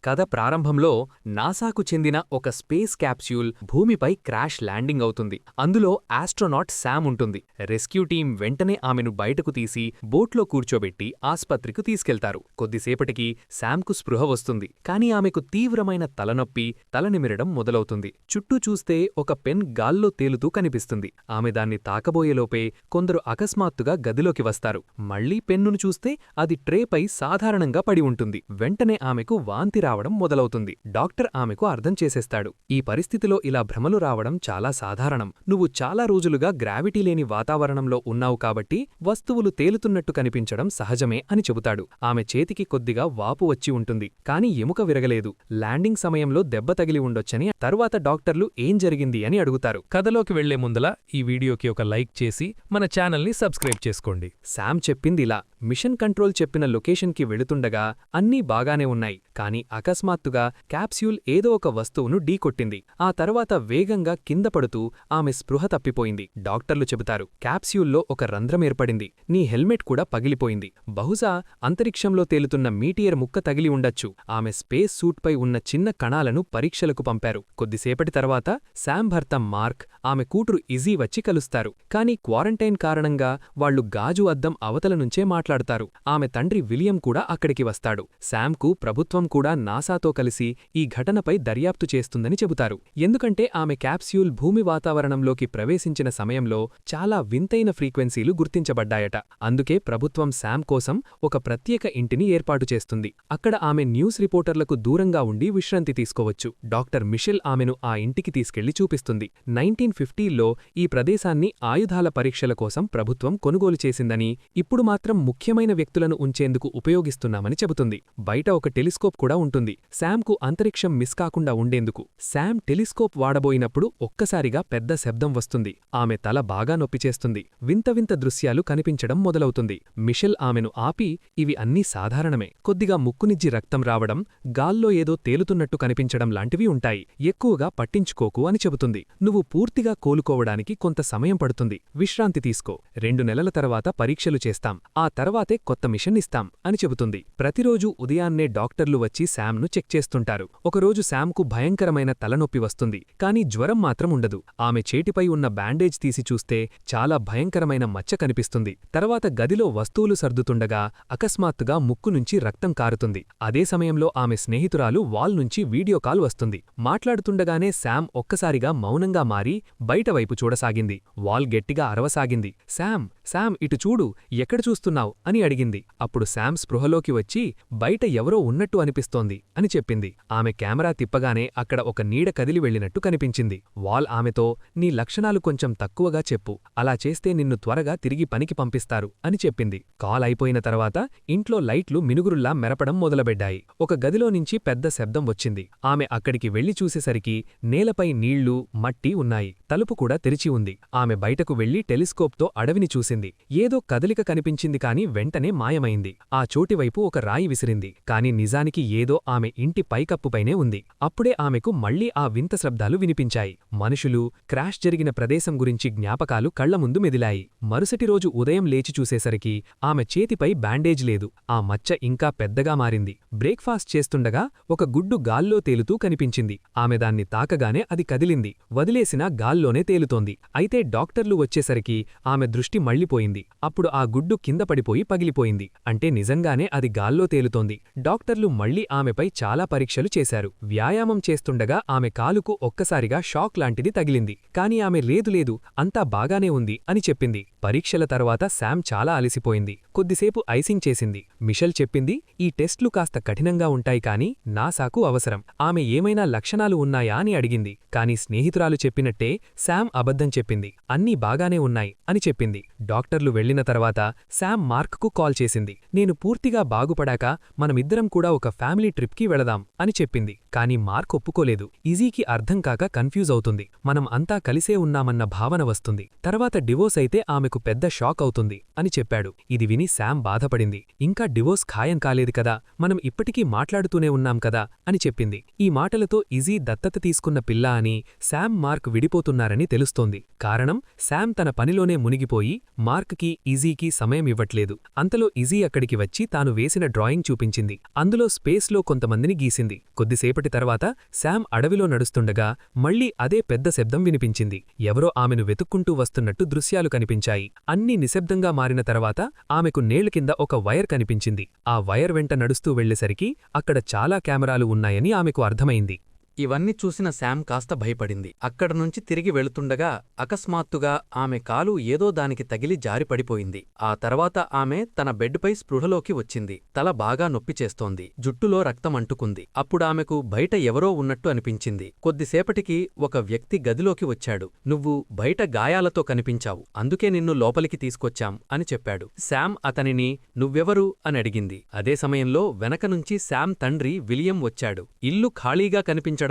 కథ ప్రారంభంలో నాసాకు చెందిన ఒక స్పేస్ క్యాప్స్యూల్ భూమిపై క్రాష్ ల్యాండింగ్ అవుతుంది. అందులో ఆస్ట్రోనాట్ శామ్ ఉంటుంది. రెస్క్యూ టీం వెంటనే ఆమెను బయటకు తీసి బోట్లో కూర్చోబెట్టి ఆస్పత్రికి తీసుకెళ్తారు. కొద్దిసేపటికి శామ్కు స్పృహ వస్తుంది. కాని ఆమెకు తీవ్రమైన తలనొప్పి, తలనిమిరడం మొదలవుతుంది. చుట్టూ చూస్తే ఒక పెన్ గాల్లో తేలుతూ కనిపిస్తుంది. ఆమె దాన్ని తాకబోయేలోపే కొందరు అకస్మాత్తుగా గదిలోకి వస్తారు. మళ్లీ పెన్నును చూస్తే అది ట్రేపై సాధారణంగా పడి ఉంటుంది. వెంటనే ఆమెకు వాంతి రావడం మొదలవుతుంది. డాక్టర్ ఆమెకు అర్థం చేసేస్తాడు. ఈ పరిస్థితిలో ఇలా భ్రమలు రావడం చాలా సాధారణం. నువ్వు చాలా రోజులుగా గ్రావిటీ లేని వాతావరణంలో ఉన్నావు కాబట్టి వస్తువులు తేలుతున్నట్టు కనిపించడం సహజమే అని చెబుతాడు. ఆమె చేతికి కొద్దిగా వాపు వచ్చి ఉంటుంది. కాని ఎముక విరగలేదు. ల్యాండింగ్ సమయంలో దెబ్బ తగిలి ఉండొచ్చని తరువాత డాక్టర్లు ఏం జరిగింది అని అడుగుతారు. కథలోకి వెళ్లే ముందల ఈ వీడియోకి ఒక లైక్ చేసి మన ఛానల్ని సబ్స్క్రైబ్ చేసుకోండి. శామ్ చెప్పిందిలా. మిషన్ కంట్రోల్ చెప్పిన లొకేషన్కి వెళుతుండగా అన్నీ బాగానే ఉన్నాయి. కాని అకస్మాత్తుగా క్యాప్స్యూల్ ఏదో ఒక వస్తువును ఢీకొట్టింది. ఆ తర్వాత వేగంగా కింద పడుతూ ఆమె స్పృహ తప్పిపోయింది. డాక్టర్లు చెబుతారు, క్యాప్స్యూల్లో ఒక రంధ్రం ఏర్పడింది. నీ హెల్మెట్ కూడా పగిలిపోయింది. బహుశా అంతరిక్షంలో తేలుతున్న మీటియర్ ముక్క తగిలి ఉండొచ్చు. ఆమె స్పేస్ సూట్పై ఉన్న చిన్న కణాలను పరీక్షలకు పంపారు. కొద్దిసేపటి తర్వాత శామ్ భర్త మార్క్, ఆమె కూతురు ఇజీ వచ్చి కలుస్తారు. కాని క్వారంటైన్ కారణంగా వాళ్లు గాజు అద్దం అవతల నుంచే మాట్లాడతారు. ఆమె తండ్రి విలియం కూడా అక్కడికి వస్తాడు. శామ్కు ప్రభుత్వం కూడా నాసాతో కలిసి ఈ ఘటనపై దర్యాప్తు చేస్తుందని చెబుతారు. ఎందుకంటే ఆమె క్యాప్స్యూల్ భూమి వాతావరణంలోకి ప్రవేశించిన సమయంలో చాలా వింతైన ఫ్రీక్వెన్సీలు గుర్తించబడ్డాయట. అందుకే ప్రభుత్వం శామ్ కోసం ఒక ప్రత్యేక ఇంటిని ఏర్పాటు చేస్తుంది. అక్కడ ఆమె న్యూస్ రిపోర్టర్లకు దూరంగా ఉండి విశ్రాంతి తీసుకోవచ్చు. డాక్టర్ మిషెల్ ఆమెను ఆ ఇంటికి తీసుకెళ్లి చూపిస్తుంది. 1950లో ఈ ప్రదేశాన్ని ఆయుధాల పరీక్షల కోసం ప్రభుత్వం కొనుగోలు చేసిందని, ఇప్పుడు మాత్రం ముఖ్యమైన వ్యక్తులను ఉంచేందుకు ఉపయోగిస్తున్నామని చెబుతుంది. బయట ఒక టెలిస్కోప్ కూడా ఉంటుంది, శామ్కు అంతరిక్షం మిస్ కాకుండా ఉండేందుకు. శామ్ టెలిస్కోప్ వాడబోయినప్పుడు ఒక్కసారిగా పెద్ద శబ్దం వస్తుంది. ఆమె తల బాగా నొప్పిచేస్తుంది. వింత వింత దృశ్యాలు కనిపించడం మొదలవుతుంది. మిషెల్ ఆమెను ఆపి, ఇవి అన్నీ సాధారణమే. కొద్దిగా ముక్కునిజ్జి రక్తం రావడం, గాల్లో ఏదో తేలుతున్నట్టు కనిపించడం లాంటివి ఉంటాయి. ఎక్కువగా పట్టించుకోకు అని చెబుతుంది. నువ్వు పూర్తిగా కోలుకోవడానికి కొంత సమయం పడుతుంది. విశ్రాంతి తీసుకో. 2 నెలల తర్వాత పరీక్షలు చేస్తాం. ఆ తర్వాతే కొత్త మిషన్ ఇస్తాం అని చెబుతుంది. ప్రతిరోజూ ఉదయాన్నే డాక్టర్లు వచ్చి శామ్ను చెక్ చేస్తుంటారు. ఒకరోజు శామ్కు భయంకరమైన తలనొప్పి వస్తుంది. కాని జ్వరం మాత్రం ఉండదు. ఆమె చేటిపై ఉన్న బ్యాండేజ్ తీసి చూస్తే చాలా భయంకరమైన మచ్చ కనిపిస్తుంది. తర్వాత గదిలో వస్తువులు సర్దుతుండగా అకస్మాత్తుగా ముక్కు నుంచి రక్తం కారుతుంది. అదే సమయంలో ఆమె స్నేహితురాలు వాల్ నుంచి వీడియో కాల్ వస్తుంది. మాట్లాడుతుండగానే శామ్ ఒక్కసారిగా మౌనంగా మారి బయటవైపు చూడసాగింది. వాల్ గట్టిగా అరవసాగింది. శామ్, శామ్ ఇటు చూడు, ఎక్కడ చూస్తున్నావ్ అని అడిగింది. అప్పుడు శామ్ స్పృహలోకి వచ్చి, బయట ఎవరో ఉన్నట్టు అనిపిస్తోంది అని చెప్పింది. ఆమె కెమెరా తిప్పగానే అక్కడ ఒక నీడ కదిలి వెళ్లినట్టు కనిపించింది. వాల్ ఆమెతో, నీ లక్షణాలు కొంచెం తక్కువగా చెప్పు, అలా చేస్తే నిన్ను త్వరగా తిరిగి పనికి పంపిస్తారు అని చెప్పింది. కాల్ అయిపోయిన తర్వాత ఇంట్లో లైట్లు మినుగురుల్లా మెరపడం మొదలుబెడ్డాయి. ఒక గదిలో నుంచి పెద్ద శబ్దం వచ్చింది. ఆమె అక్కడికి వెళ్లి చూసేసరికి నేలపై నీళ్లు, మట్టి ఉన్నాయి. తలుపు కూడా తెరిచి ఉంది. ఆమె బయటకు వెళ్లి టెలిస్కోప్తో అడవిని చూసింది. ఏదో కదలిక కనిపించింది కాని వెంటనే మాయమైంది. ఆ చోటివైపు ఒక రాయి విసిరింది. కాని నిజానికి ఏదో ఆమె ఇంటి పైకప్పుపైనే ఉంది. అప్పుడే ఆమెకు మళ్లీ ఆ వింత శబ్దాలు వినిపించాయి. మనుషులు, క్రాష్ జరిగిన ప్రదేశం గురించి జ్ఞాపకాలు కళ్ల ముందు మెదిలాయి. మరుసటి రోజు ఉదయం లేచి చూసేసరికి ఆమె చేతిపై బ్యాండేజ్ లేదు. ఆ మచ్చ ఇంకా పెద్దగా మారింది. బ్రేక్ఫాస్ట్ చేస్తుండగా ఒక గుడ్డు గాల్లో తేలుతూ కనిపించింది. ఆమె దాన్ని తాకగానే అది కదిలింది. వదిలేసినా గాల్లోనే తేలుతోంది. అయితే డాక్టర్లు వచ్చేసరికి ఆమె దృష్టి మళ్లిపోయింది. అప్పుడు ఆ గుడ్డు కింద పడిపోయి పగిలిపోయింది. అంటే నిజంగానే అది గాల్లో తేలుతోంది. డాక్టర్లు మళ్లీ ఆమెపై చాలా పరీక్షలు చేశారు. వ్యాయామం చేస్తుండగా ఆమె కాలుకు ఒక్కసారిగా షాక్ లాంటిది తగిలింది. కాని ఆమె లేదు, అంతా బాగానే ఉంది అని చెప్పింది. పరీక్షల తర్వాత శామ్ చాలా అలసిపోయింది. కొద్దిసేపు ఐసింగ్ చేసింది. మిషెల్ చెప్పింది, ఈ టెస్ట్లు కాస్త కఠినంగా ఉంటాయి కాని నాసాకు అవసరం. ఆమె ఏమైనా లక్షణాలు ఉన్నాయా అని అడిగింది. కాని స్నేహితురాలు చెప్పినట్టే శామ్ అబద్ధం చెప్పింది. అన్నీ బాగానే ఉన్నాయి అని చెప్పింది. డాక్టర్లు వెళ్లిన తర్వాత శామ్ మార్క్కు కాల్ చేసింది. నేను పూర్తిగా బాగుపడాక మనమిద్దరం కూడా ఒక ఫ్యామిలీ ట్రిప్కి వెళదాం అని చెప్పింది. కాని మార్క్ ఒప్పుకోలేదు. ఇజీకి అర్థం కాక కన్ఫ్యూజ్ అవుతుంది. మనం అంతా కలిసే ఉన్నామన్న భావన వస్తుంది. తర్వాత డివోర్స్ అయితే ఆమెకు పెద్ద షాక్ అవుతుంది అని చెప్పాడు. ఇది విని శామ్ బాధపడింది. ఇంకా డివోర్స్ ఖాయం కాలేదు కదా, మనం ఇప్పటికీ మాట్లాడుతూనే ఉన్నాం కదా అని చెప్పింది. ఈ మాటలతో ఇజీ దత్తత తీసుకున్న పిల్ల అని, శామ్ మార్క్ విడిపోతున్నారు ఉన్నారని తెలుస్తోంది. కారణం శామ్ తన పనిలోనే మునిగిపోయి మార్క్కి ఈజీకి సమయం ఇవ్వట్లేదు. అంతలో ఈజీ అక్కడికి వచ్చి తాను వేసిన డ్రాయింగ్ చూపించింది. అందులో స్పేస్లో కొంతమందిని గీసింది. కొద్దిసేపటి తర్వాత శామ్ అడవిలో నడుస్తుండగా మళ్లీ అదే పెద్ద శబ్దం వినిపించింది. ఎవరో ఆమెను వెతుక్కుంటూ వస్తున్నట్టు దృశ్యాలు కనిపించాయి. అన్నీ నిశ్శబ్దంగా మారిన తర్వాత ఆమెకు నేళ్ల కింద ఒక వైర్ కనిపించింది. ఆ వైర్ వెంట నడుస్తూ వెళ్లేసరికి అక్కడ చాలా కెమెరాలు ఉన్నాయని ఆమెకు అర్థమైంది. ఇవన్నీ చూసిన శామ్ కాస్త భయపడింది. అక్కడనుంచి తిరిగి వెళుతుండగా అకస్మాత్తుగా ఆమె కాలు ఏదో దానికి తగిలి జారిపడిపోయింది. ఆ తర్వాత ఆమె తన బెడ్పై స్పృహలోకి వచ్చింది. తల బాగా నొప్పి చేస్తోంది. జుట్టులో రక్తం అంటుకుంది. అప్పుడామెకు బయట ఎవరో ఉన్నట్టు అనిపించింది. కొద్దిసేపటికి ఒక వ్యక్తి గదిలోకి వచ్చాడు. "నువ్వు బయట గాయాలతో కనిపించావు, అందుకే నిన్ను లోపలికి తీసుకొచ్చాం" అని చెప్పాడు. శామ్ అతనిని "నువ్వెవరు?" అని అడిగింది. అదే సమయంలో వెనకనుంచి శామ్ తండ్రి విలియం వచ్చాడు. "ఇల్లు ఖాళీగా కనిపించడంతో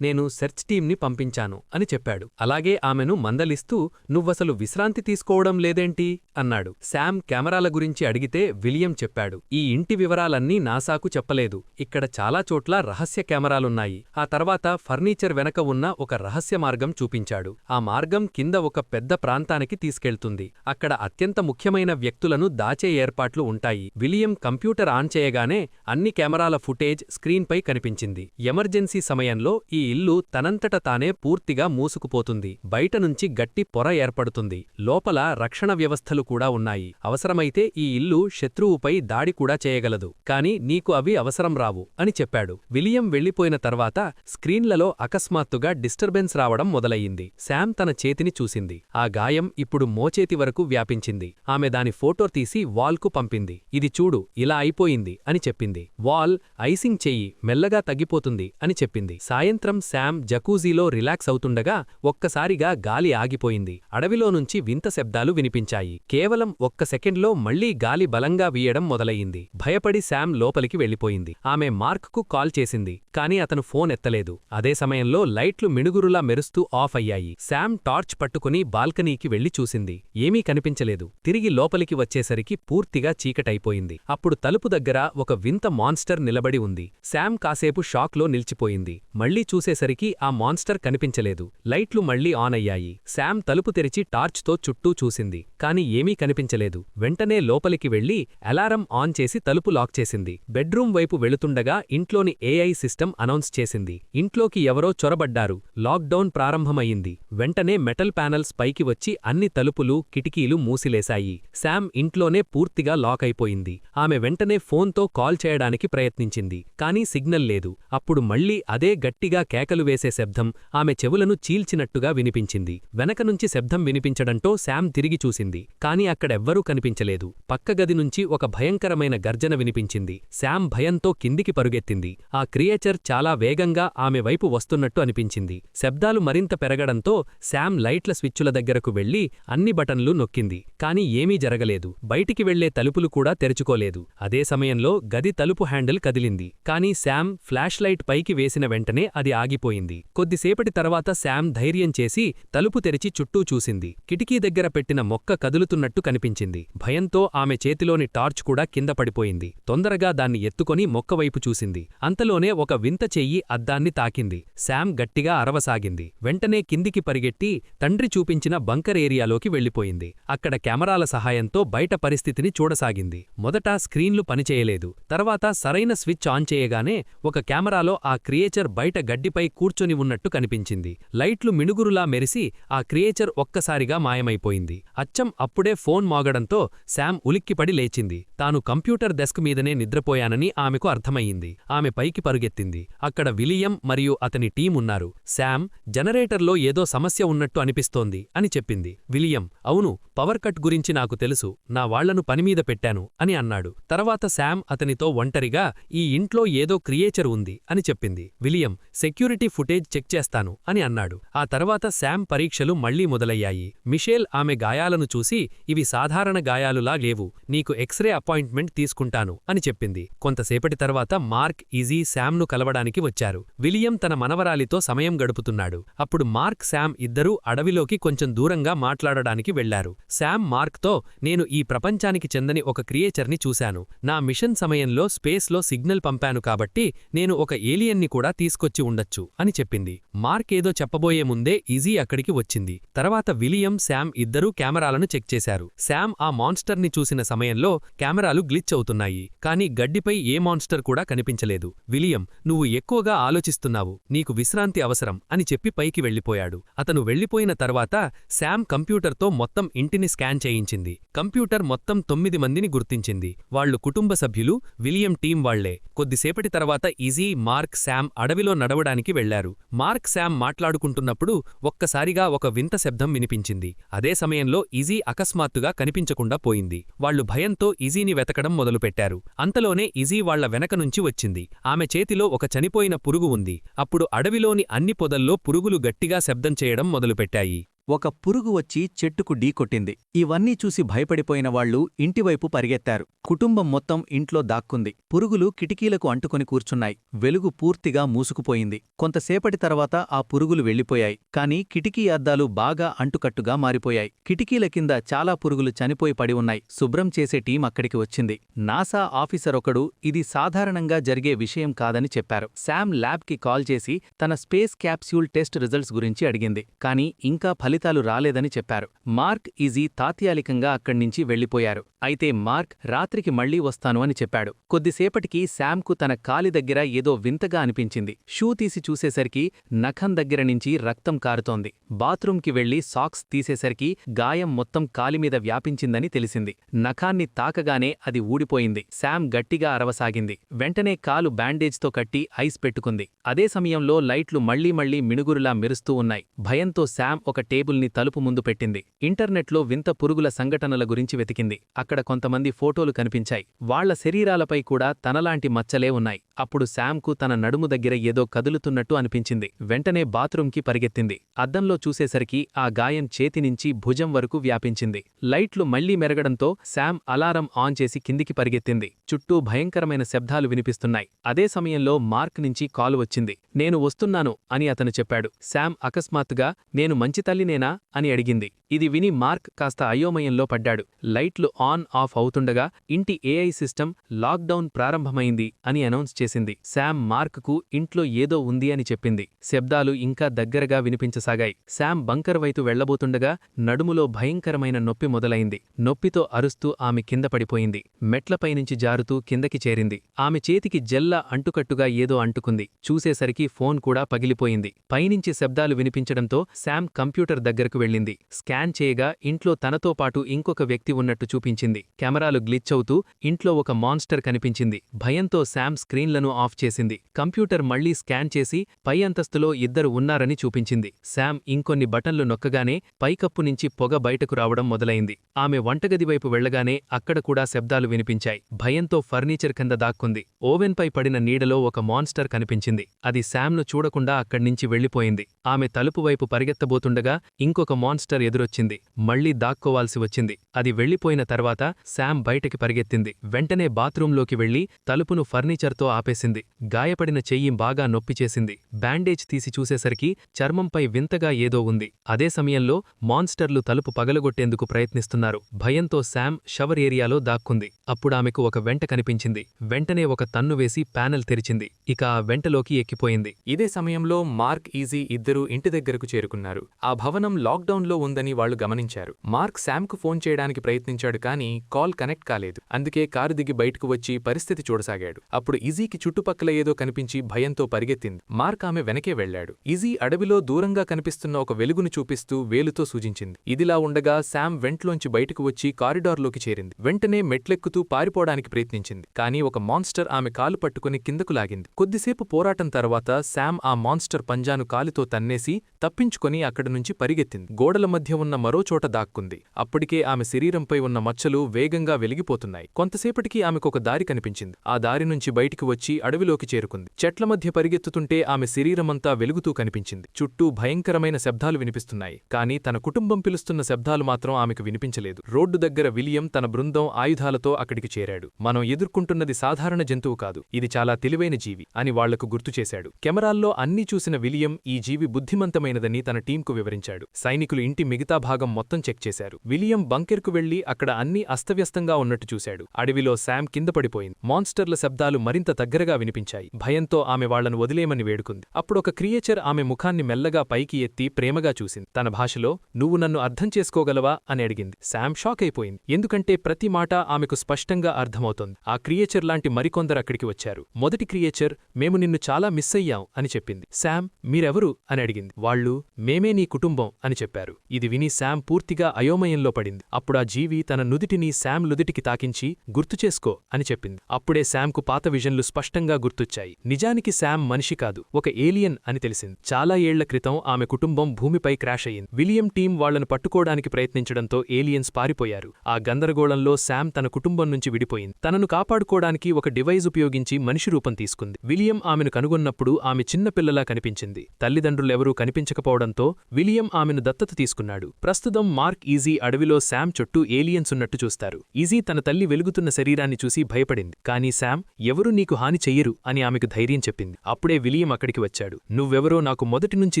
నేను సెర్చ్ టీంని పంపించాను" అని చెప్పాడు. అలాగే ఆమెను మందలిస్తూ "నువ్వసలు విశ్రాంతి తీసుకోవడం లేదేంటి?" అన్నాడు. శామ్ కెమెరాల గురించి అడిగితే విలియం చెప్పాడు, "ఈ ఇంటి వివరాలన్నీ నాసాకు చెప్పలేదు. ఇక్కడ చాలా చోట్ల రహస్య కెమెరాలున్నాయి." ఆ తర్వాత ఫర్నిచర్ వెనక ఉన్న ఒక రహస్య మార్గం చూపించాడు. ఆ మార్గం కింద ఒక పెద్ద ప్రాంతానికి తీసుకెళ్తుంది. అక్కడ అత్యంత ముఖ్యమైన వ్యక్తులను దాచే ఏర్పాట్లు ఉంటాయి. విలియం కంప్యూటర్ ఆన్ చేయగానే అన్ని కెమెరాల ఫుటేజ్ స్క్రీన్పై కనిపించింది. ఎమర్జెన్సీ సమయంలో ఈ ఇల్లు తనంతట తానే పూర్తిగా మూసుకుపోతుంది. బయటనుంచి గట్టి పొర ఏర్పడుతుంది. లోపల రక్షణ వ్యవస్థలు కూడా ఉన్నాయి. అవసరమైతే ఈ ఇల్లు శత్రువుపై దాడి కూడా చేయగలదు. కాని నీకు అవి అవసరం రావు అని చెప్పాడు. విలియం వెళ్లిపోయిన తర్వాత స్క్రీన్లలో అకస్మాత్తుగా డిస్టర్బెన్స్ రావడం మొదలయ్యింది. శామ్ తన చేతిని చూసింది. ఆ గాయం ఇప్పుడు మోచేతి వరకు వ్యాపించింది. ఆమె దాని ఫోటో తీసి వాల్కు పంపింది. "ఇది చూడు, ఇలా అయిపోయింది" అని చెప్పింది. వాల్ ఐసింగ్ చెయ్యి, మెల్లగా తగ్గిపోతుంది అని చెప్పింది. సాయంత్రం శామ్ జకూజీలో రిలాక్స్ అవుతుండగా ఒక్కసారిగా గాలి ఆగిపోయింది. అడవిలో నుంచి వింత శబ్దాలు వినిపించాయి. కేవలం ఒక్క సెకండ్లో మళ్లీ గాలి బలంగా వీయడం మొదలయ్యింది. భయపడి శామ్ లోపలికి వెళ్లిపోయింది. ఆమె మార్క్కు కాల్ చేసింది, కాని అతను ఫోన్ ఎత్తలేదు. అదే సమయంలో లైట్లు మిణుగురులా మెరుస్తూ ఆఫ్ అయ్యాయి. శామ్ టార్చ్ పట్టుకుని బాల్కనీకి వెళ్లి చూసింది. ఏమీ కనిపించలేదు. తిరిగి లోపలికి వచ్చేసరికి పూర్తిగా చీకటైపోయింది. అప్పుడు తలుపు దగ్గర ఒక వింత మాన్స్టర్ నిలబడి ఉంది. శామ్ కాసేపు షాక్లో నిలిచిపోయింది. మళ్లీ చూసేసరికి ఆ మాన్స్టర్ కనిపించలేదు. లైట్లు మళ్లీ ఆన్ అయ్యాయి. శామ్ తలుపు తెరిచి టార్చ్తో చుట్టూ చూసింది. కాని ఏమీ కనిపించలేదు. వెంటనే లోపలికి వెళ్లి అలారం ఆన్ చేసి తలుపు లాక్ చేసింది. బెడ్రూం వైపు వెళుతుండగా ఇంట్లోని ఏఐ సిస్టమ్ అనౌన్స్ చేసింది, ఇంట్లోకి ఎవరో చొరబడ్డారు. లాక్డౌన్ ప్రారంభమయ్యింది. వెంటనే మెటల్ ప్యానెల్స్ పైకి వచ్చి అన్ని తలుపులు, కిటికీలు మూసిలేశాయి. శామ్ ఇంట్లోనే పూర్తిగా లాక్ అయిపోయింది. ఆమె వెంటనే ఫోన్తో కాల్ చేయడానికి ప్రయత్నించింది. కానీ సిగ్నల్ లేదు. అప్పుడు మళ్లీ అదే గట్టిగా కేకలు వేసే శబ్దం ఆమె చెవులను చీల్చినట్టుగా వినిపించింది. వెనకనుంచి శబ్దం వినిపించడంతో శామ్ తిరిగి చూసింది. కాని అక్కడెవ్వరూ కనిపించలేదు. పక్క గది నుంచి ఒక భయంకరమైన గర్జన వినిపించింది. శామ్ భయంతో కిందికి పరుగెత్తింది. ఆ క్రియేచర్ చాలా వేగంగా ఆమె వైపు వస్తున్నట్టు అనిపించింది. శబ్దాలు మరింత పెరగడంతో శామ్ లైట్ల స్విచ్చుల దగ్గరకు వెళ్లి అన్ని బటన్లు నొక్కింది. కాని ఏమీ జరగలేదు. బయటికి వెళ్లే తలుపులు కూడా తెరుచుకోలేదు. అదే సమయంలో గది తలుపు హ్యాండిల్ కదిలింది. కాని శామ్ ఫ్లాష్ లైట్ పైకి వేసిన వెంటనే అది ఆగిపోయింది. కొద్దిసేపటి తర్వాత శామ్ ధైర్యం చేసి తలుపు తెరిచి చుట్టూ చూసింది. కిటికీ దగ్గర పెట్టిన మొక్క కదులుతున్నట్టు కనిపించింది. భయంతో ఆమె చేతిలోని టార్చ్ కూడా కింద పడిపోయింది. తొందరగా దాన్ని ఎత్తుకొని మొక్కవైపు చూసింది. అంతలోనే ఒక వింత చెయ్యి అద్దాన్ని తాకింది. శామ్ గట్టిగా అరవసాగింది. వెంటనే కిందికి పరిగెట్టి తండ్రి చూపించిన బంకర్ ఏరియాలోకి వెళ్లిపోయింది. అక్కడ కెమెరాల సహాయంతో బయట పరిస్థితిని చూడసాగింది. మొదట స్క్రీన్లు పనిచేయలేదు. తర్వాత సరైన స్విచ్ ఆన్ చేయగానే ఒక కెమెరాలో ఆ క్రియేచర్ బయట గడ్డిపై కూర్చొని ఉన్నట్టు కనిపించింది. లైట్లు మిణుగురులా మెరిసి ఆ క్రియేచర్ ఒక్కసారిగా మాయమైపోయింది. అచ్చం అప్పుడే ఫోన్ మోగడంతో శామ్ ఉలిక్కిపడి లేచింది. తాను కంప్యూటర్ డెస్క్ మీదనే నిద్రపోయానని ఆమెకు అర్థమయ్యింది. ఆమె పైకి పరుగెత్తింది. అక్కడ విలియం మరియు అతని టీం ఉన్నారు. శామ్, జనరేటర్లో ఏదో సమస్య ఉన్నట్టు అనిపిస్తోంది అని చెప్పింది. విలియం, అవును, పవర్ కట్ గురించి నాకు తెలుసు, నా వాళ్లను పనిమీద పెట్టాను అని అన్నాడు. తర్వాత శామ్ అతనితో ఒంటరిగా ఈ ఇంట్లో ఏదో క్రియేచర్ ఉంది అని చెప్పింది. విలియం, సెక్యూరిటీ ఫుటేజ్ చెక్ చేస్తాను అని అన్నాడు. ఆ తర్వాత శామ్ పరీక్షలు మళ్లీ మొదలయ్యాయి. మిషేల్ ఆమె గాయాలను చూసి ఇవి సాధారణ గాయాలులా లేవు, నీకు ఎక్స్రే అపాయింట్మెంట్ తీసుకుంటాను అని చెప్పింది. కొంతసేపటి తర్వాత మార్క్, ఈజీ శామ్ను కలవడానికి వచ్చారు. విలియం తన మనవరాలితో సమయం గడుపుతున్నాడు. అప్పుడు మార్క్, శామ్ ఇద్దరూ అడవిలోకి కొంచెం దూరంగా మాట్లాడడానికి వెళ్లారు. శామ్ మార్క్తో, నేను ఈ ప్రపంచానికి చెందని ఒక క్రియేచర్ని చూశాను. నా మిషన్ సమయంలో స్పేస్లో సిగ్నల్ పంపాను కాబట్టి నేను ఒక ఏలియన్ని కూడా తీసుకొచ్చి ఉండొచ్చు అని చెప్పింది. మార్క్ ఏదో చెప్పబోయే ముందే ఈజీ అక్కడికి వచ్చింది. తర్వాత విలియం, శామ్ ఇద్దరూ కెమెరాలను చెక్ చేశారు. శామ్ ఆ మాన్స్టర్ని చూసిన సమయంలో కెమెరాలు గ్లిచ్ అవుతున్నాయి, కానీ గడ్డిపై ఏ మాన్స్టర్ కూడా కనిపించలేదు. విలియం, నువ్వు ఎక్కువగా ఆలోచిస్తున్నావు, నీకు విశ్రాంతి అవసరం అని చెప్పి పైకి వెళ్లిపోయాడు. అతను వెళ్లిపోయిన తర్వాత శామ్ కంప్యూటర్తో మొత్తం ఇంటిని స్కాన్ చేయించింది. కంప్యూటర్ మొత్తం 9 మందిని గుర్తించింది. వాళ్లు కుటుంబ సభ్యులు, విలియం టీం వాళ్లే. కొద్దిసేపటి తర్వాత ఈజీ, మార్క్, శామ్ అడవిలో నడవడానికి వెళ్లారు. మార్క్, శామ్ మాట్లాడుకుంటున్నప్పుడు ఒక్కసారిగా ఒక వింత శబ్దం వినిపించింది. అదే సమయంలో ఈజీ అకస్మాత్తుగా కనిపించకుండా పోయింది. వాళ్లు భయంతో ఈజీని వెతకడం మొదలుపెట్టారు. అంతలోనే ఈజీ వాళ్ల వెనక నుంచి వచ్చింది. ఆమె చేతిలో ఒక చనిపోయిన పురుగు ఉంది. అప్పుడు అడవిలోని అన్ని పొదల్లో పురుగులు గట్టిగా శబ్దం చేయడం మొదలుపెట్టాయి. ఒక పురుగు వచ్చి చెట్టుకు ఢీకొట్టింది. ఇవన్నీ చూసి భయపడిపోయిన వాళ్లు ఇంటివైపు పరిగెత్తారు. కుటుంబం మొత్తం ఇంట్లో దాక్కుంది. పురుగులు కిటికీలకు అంటుకొని కూర్చున్నాయి. వెలుగు పూర్తిగా మూసుకుపోయింది. కొంతసేపటి తర్వాత ఆ పురుగులు వెళ్లిపోయాయి. కాని కిటికీ అద్దాలు బాగా అంటుకట్టుగా మారిపోయాయి. కిటికీల కింద చాలా పురుగులు చనిపోయి పడి ఉన్నాయి. శుభ్రం చేసే టీం అక్కడికి వచ్చింది. నాసా ఆఫీసర్ ఒకడు ఇది సాధారణంగా జరిగే విషయం కాదని చెప్పారు. శామ్ ల్యాబ్కి కాల్ చేసి తన స్పేస్ క్యాప్స్యూల్ టెస్ట్ రిజల్ట్స్ గురించి అడిగింది. కాని ఇంకా ఫలితాలు రాలేదని చెప్పారు. మార్క్, ఈజీ తాత్కాలికంగా అక్కడ్నించి వెళ్లిపోయారు. అయితే మార్క్ రాత్రికి మళ్లీ వస్తాను అని చెప్పాడు. కొద్దిసేపటికి శామ్కు తన కాలి దగ్గర ఏదో వింతగా అనిపించింది. షూ తీసి చూసేసరికి నఖం దగ్గర నుంచి రక్తం కారుతోంది. బాత్రూంకి వెళ్లి సాక్స్ తీసేసరికి గాయం మొత్తం కాలిమీద వ్యాపించిందని తెలిసింది. నఖాన్ని తాకగానే అది ఊడిపోయింది. శామ్ గట్టిగా అరవసాగింది. వెంటనే కాలు బ్యాండేజ్తో కట్టి ఐస్ పెట్టుకుంది. అదే సమయంలో లైట్లు మళ్లీ మిణుగురులా మెరుస్తూ ఉన్నాయి. భయంతో శామ్ ఒక టేబుల్ని తలుపు ముందు పెట్టింది. ఇంటర్నెట్లో వింత పురుగుల సంఘటనల గురించి వెతికింది. అక్కడ కొంతమంది ఫోటోలు కనిపించాయి. వాళ్ల శరీరాలపై కూడా తనలాంటి మచ్చలే ఉన్నాయి. అప్పుడు శామ్కు తన నడుము దగ్గర ఏదో కదులుతున్నట్టు అనిపించింది. వెంటనే బాత్రూంకి పరిగెత్తింది. అద్దంలో చూసేసరికి ఆ గాయం చేతినించి భుజం వరకు వ్యాపించింది. లైట్లు మళ్లీ మెరగడంతో శామ్ అలారం ఆన్ చేసి కిందికి పరిగెత్తింది. చుట్టూ భయంకరమైన శబ్దాలు వినిపిస్తున్నాయి. అదే సమయంలో మార్క్ నుంచి కాల్ వచ్చింది. నేను వస్తున్నాను అని అతను చెప్పాడు. శామ్ అకస్మాత్తుగా, నేను మంచి తల్లినేనా అని అడిగింది. ఇది విని మార్క్ కాస్త అయోమయంలో పడ్డాడు. లైట్లు ఆన్ ఆఫ్ అవుతుండగా ఇంటి ఏఐ సిస్టమ్ లాక్డౌన్ ప్రారంభమైంది అని అనౌన్స్ చేసింది. శామ్ మార్క్కు ఇంట్లో ఏదో ఉంది అని చెప్పింది. శబ్దాలు ఇంకా దగ్గరగా వినిపించసాగాయి. శామ్ బంకర్ వైపు వెళ్లబోతుండగా నడుములో భయంకరమైన నొప్పి మొదలైంది. నొప్పితో అరుస్తూ ఆమె కింద పడిపోయింది. మెట్లపైనుంచి జారుతూ కిందకి చేరింది. ఆమె చేతికి జెల్లా అంటుకట్టుగా ఏదో అంటుకుంది. చూసేసరికి ఫోన్ కూడా పగిలిపోయింది. పైనుంచి శబ్దాలు వినిపించడంతో శామ్ కంప్యూటర్ దగ్గరకు వెళ్ళింది. స్కాన్ చేయగా ఇంట్లో తనతో పాటు ఇంకొక వ్యక్తి ఉన్నట్టు చూపించింది. కెమెరాలు గ్లిచ్ అవుతూ ఇంట్లో ఒక మాన్స్టర్ కనిపించింది. భయంతో శామ్ స్క్రీన్లను ఆఫ్ చేసింది. కంప్యూటర్ మళ్లీ స్కాన్ చేసి పై అంతస్తులో ఇద్దరు ఉన్నారని చూపించింది. శామ్ ఇంకొన్ని బటన్లు నొక్కగానే పైకప్పు నుంచి పొగ బయటకు రావడం మొదలైంది. ఆమె వంటగది వైపు వెళ్లగానే అక్కడ కూడా శబ్దాలు వినిపించాయి. భయంతో ఫర్నిచర్ కింద దాక్కుంది. ఓవెన్పై పడిన నీడలో ఒక మాన్స్టర్ కనిపించింది. అది శామ్ను చూడకుండా అక్కడ్నించి వెళ్లిపోయింది. ఆమె తలుపు వైపు పరిగెత్తబోతుండగా ఇంకొక మాన్స్టర్ ఎదురొచ్చింది. మళ్లీ దాక్కోవాల్సి వచ్చింది. అది వెళ్లిపోయిన తర్వాత శామ్ బయటికి పరిగెత్తింది. వెంటనే బాత్రూంలోకి వెళ్లి తలుపును ఫర్నిచర్తో ఆపేసింది. గాయపడిన చెయ్యి బాగా నొప్పి చేసింది. బ్యాండేజ్ తీసి చూసేసరికి చర్మంపై వింతగా ఏదో ఉంది. అదే సమయంలో మాన్స్టర్లు తలుపు పగలగొట్టేందుకు ప్రయత్నిస్తున్నారు. భయంతో శామ్ షవర్ ఏరియాలో దాక్కుంది. అప్పుడామెకు ఒక వెంట కనిపించింది. వెంటనే ఒక తన్ను వేసి ప్యానెల్ తెరిచింది. ఇక ఆ వెంటలోకి ఎక్కిపోయింది. ఇదే సమయంలో మార్క్, ఈజీ ఇద్దరూ ఇంటి దగ్గరకు చేరుకున్నారు. ఆ భవనం లాక్డౌన్లో ఉందని వాళ్లు గమనించారు. మార్క్ శామ్కు ఫోన్ చేయడానికి ప్రయత్నించాడు కానీ కాల్ కనెక్ట్ కాలేదు. అందుకే కారు దిగి బయటకు వచ్చి పరిస్థితి చూడసాగాడు. అప్పుడు ఈజీకి చుట్టుపక్కల ఏదో కనిపించి భయంతో పరిగెత్తింది. మార్క్ ఆమె వెనకే వెళ్లాడు. ఈజీ అడవిలో దూరంగా కనిపిస్తున్న ఒక వెలుగును చూపిస్తూ వేలుతో సూచించింది. ఇదిలా ఉండగా శామ్ వెంట్లోంచి బయటకు వచ్చి కారిడార్లోకి చేరింది. వెంటనే మెట్లెక్కుతూ పారిపోవడానికి ప్రయత్నించింది. కానీ ఒక మాన్స్టర్ ఆమె కాలు పట్టుకుని కిందకు లాగింది. కొద్దిసేపు పోరాటం తర్వాత శామ్ ఆ మాన్స్టర్ పంజాను కాలుతో తన్నేసి తప్పించుకొని అక్కడి నుంచి పరిగెత్తింది. గోడల మధ్య ఉన్న మరో చోట దాక్కుంది. అప్పటికే ఆమె శరీరంపై ఉన్న మచ్చలు వేగంగా వెలిగిపోతున్నాయి. కొంతసేపటికి ఆమెకొక దారి కనిపించింది. ఆ దారి నుంచి బయటికి వచ్చి వచ్చి అడవిలోకి చేరుకుంది. చెట్ల మధ్య పరిగెత్తుతుంటే ఆమె శరీరమంతా వెలుగుతూ కనిపించింది. చుట్టూ భయంకరమైన శబ్దాలు వినిపిస్తున్నాయి. కానీ తన కుటుంబం పిలుస్తున్న శబ్దాలు మాత్రం ఆమెకు వినిపించలేదు. రోడ్డు దగ్గర విలియం తన బృందం ఆయుధాలతో అక్కడికి చేరాడు. మనం ఎదుర్కొంటున్నది సాధారణ జంతువు కాదు, ఇది చాలా తెలివైన జీవి అని వాళ్లకు గుర్తుచేశాడు. కెమెరాల్లో అన్నీ చూసిన విలియం ఈ జీవి బుద్ధిమంతమైనదని తన టీంకు వివరించాడు. సైనికులు ఇంటి మిగతా భాగం మొత్తం చెక్ చేశారు. విలియం బంకెర్కు వెళ్లి అక్కడ అన్నీ అస్తవ్యస్తంగా ఉన్నట్టు చూశాడు. అడవిలో శామ్ కింద పడిపోయింది. మాన్స్టర్ల శబ్దాలు మరింత దగ్గరగా వినిపించాయి. భయంతో ఆమె వాళ్లను వదిలేయమని వేడుకుంది. అప్పుడొక క్రియేచర్ ఆమె ముఖాన్ని మెల్లగా పైకి ఎత్తి ప్రేమగా చూసింది. తన భాషలో "నువ్వు నన్ను అర్థం చేసుకోగలవా?" అని అడిగింది. శామ్ షాక్ అయిపోయింది. ఎందుకంటే ప్రతి మాట ఆమెకు స్పష్టంగా అర్థమవుతోంది. ఆ క్రియేచర్ లాంటి మరికొందరు అక్కడికి వచ్చారు. మొదటి క్రియేచర్ "మేము నిన్ను చాలా మిస్ అయ్యాం" అని చెప్పింది. శామ్ "మీరెవరు?" అని అడిగింది. వాళ్ళు "మేమే నీ కుటుంబం" అని చెప్పారు. ఇది విని శామ్ పూర్తిగా అయోమయంలో పడింది. అప్పుడా జీవి తన నుదిటిని శామ్ నుదిటికి తాకించి "గుర్తుచేసుకో" అని చెప్పింది. అప్పుడే శామ్కు పాత విజన్లు స్పష్టంగా గుర్తొచ్చాయి. నిజానికి శామ్ మనిషి కాదు, ఒక ఏలియన్ అని తెలిసింది. చాలా ఏళ్ల క్రితం ఆమె కుటుంబం భూమిపై క్రాష్ అయ్యింది. విలియం టీం వాళ్లను పట్టుకోవడానికి ప్రయత్నించడంతో ఏలియన్స్ పారిపోయారు. ఆ గందరగోళంలో శామ్ తన కుటుంబం నుంచి విడిపోయింది. తనను కాపాడుకోవడానికి ఒక డివైజ్ ఉపయోగించి మనిషి రూపం తీసుకుంది. విలియం ఆమెను కనుగొన్నప్పుడు ఆమె చిన్నపిల్లలా కనిపించింది. తల్లిదండ్రులెవరూ కనిపించకపోవడంతో విలియం ఆమెను దత్తత తీసుకున్నాడు. ప్రస్తుతం మార్క్ ఈజీ అడవిలో శామ్ చుట్టూ ఏలియన్స్ ఉన్నట్టు చూస్తారు. ఈజీ తన తల్లి వెలుగుతున్న శరీరాన్ని చూసి భయపడింది. కానీ శామ్ "ఎవరూ నీకు హాని చెయ్యరు" అని ఆమెకు ధైర్యం చెప్పింది. అప్పుడే విలియం అక్కడికి వచ్చాడు. "నువ్వెవరో నాకు మొదటి నుంచి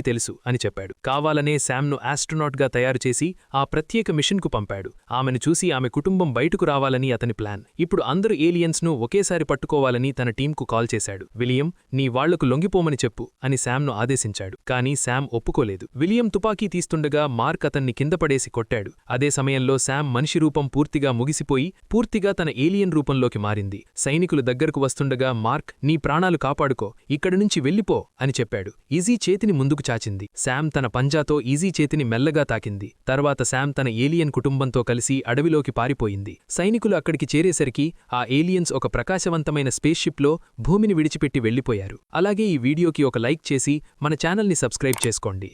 తెలుసు" అని చెప్పాడు. కావాలనే శామ్ను ఆస్ట్రోనాట్గా తయారుచేసి ఆ ప్రత్యేక మిషన్కు పంపాడు. ఆమెను చూసి ఆమె కుటుంబం బయటకు రావాలని అతని ప్లాన్. ఇప్పుడు అందరు ఏలియన్స్ను ఒకేసారి పట్టుకోవాలని తన టీంకు కాల్ చేశాడు. విలియం "నీ వాళ్లకు లొంగిపోమని చెప్పు" అని శామ్ను ఆదేశించాడు. కానీ శామ్ ఒప్పుకోలేదు. విలియం తుపాకీ తీస్తుండగా మార్క్ అతన్ని కింద పడేసి కొట్టాడు. అదే సమయంలో శామ్ మనిషి రూపం పూర్తిగా ముగిసిపోయి పూర్తిగా తన ఏలియన్ రూపంలోకి మారింది. సైనికులు దగ్గరకు వస్తుండగా మార్క్ "నీ ప్రాణాలు కాపాడుకో, ఇక్కడి నుంచి వెళ్ళిపో" అని చెప్పాడు. ఈజీ చేతిని ముందుకు చాచింది. శామ్ తన పంజాతో ఈజీ చేతిని మెల్లగా తాకింది. తర్వాత శామ్ తన ఏలియన్ కుటుంబంతో కలిసి అడవిలోకి పారిపోయింది. సైనికులు అక్కడికి చేరేసరికి ఆ ఏలియన్స్ ఒక ప్రకాశవంతమైన స్పేస్షిప్లో భూమిని విడిచిపెట్టి వెళ్లిపోయారు. అలాగే ఈ వీడియోకి ఒక లైక్ చేసి మన ఛానల్ని సబ్స్క్రైబ్ చేసుకోండి.